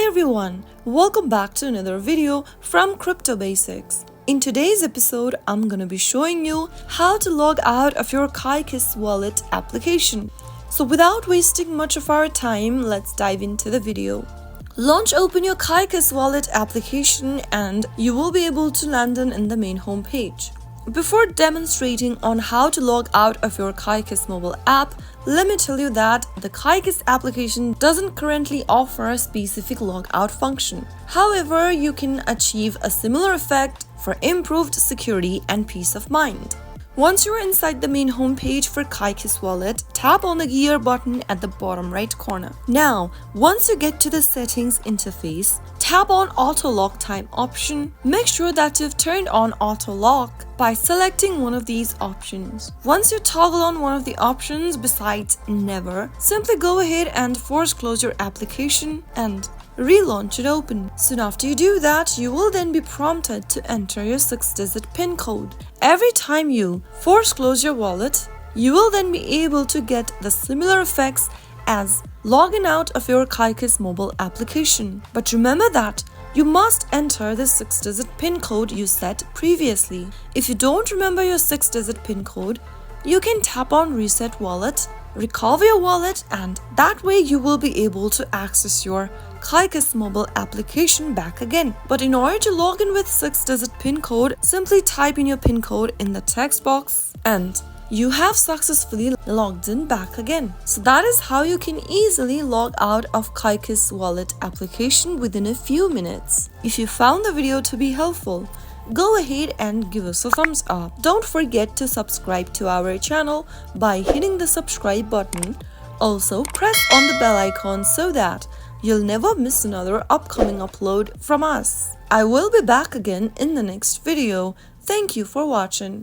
everyone, welcome back to another video from Crypto Basics. In today's episode, I'm gonna be showing you how to log out of your Kaikas Wallet application. So without wasting much of our time, let's dive into the video. Open your Kaikas Wallet application and you will be able to land in the main home page. Before demonstrating on how to log out of your Kaikas mobile app, let me tell you that the Kaikas application doesn't currently offer a specific logout function. However, you can achieve a similar effect for improved security and peace of mind. Once you're inside the main home page for Kaikas Wallet, tap on the gear button at the bottom right corner. Now, once you get to the settings interface, tap on auto lock time option. Make sure that you've turned on auto lock by selecting one of these options. Once you toggle on one of the options besides never, simply go ahead and force close your application and relaunch it open. Soon after you do that, you will then be prompted to enter your 6-digit PIN code. Every time you force close your wallet, you will then be able to get the similar effects as logging out of your Kaikas mobile application. But remember that you must enter the 6-digit PIN code you set previously. If you don't remember your 6-digit PIN code, you can tap on Reset Wallet, recover your wallet, and that way you will be able to access your Kaikas mobile application back again. But in order to log in with 6-digit PIN code, simply type in your PIN code in the text box and you have successfully logged in back again. So that is how you can easily log out of Kaikas Wallet application within a few minutes. If you found the video to be helpful, go ahead and give us a thumbs up. Don't forget to subscribe to our channel by hitting the subscribe button. Also, press on the bell icon so that you'll never miss another upcoming upload from us. I will be back again in the next video. Thank you for watching.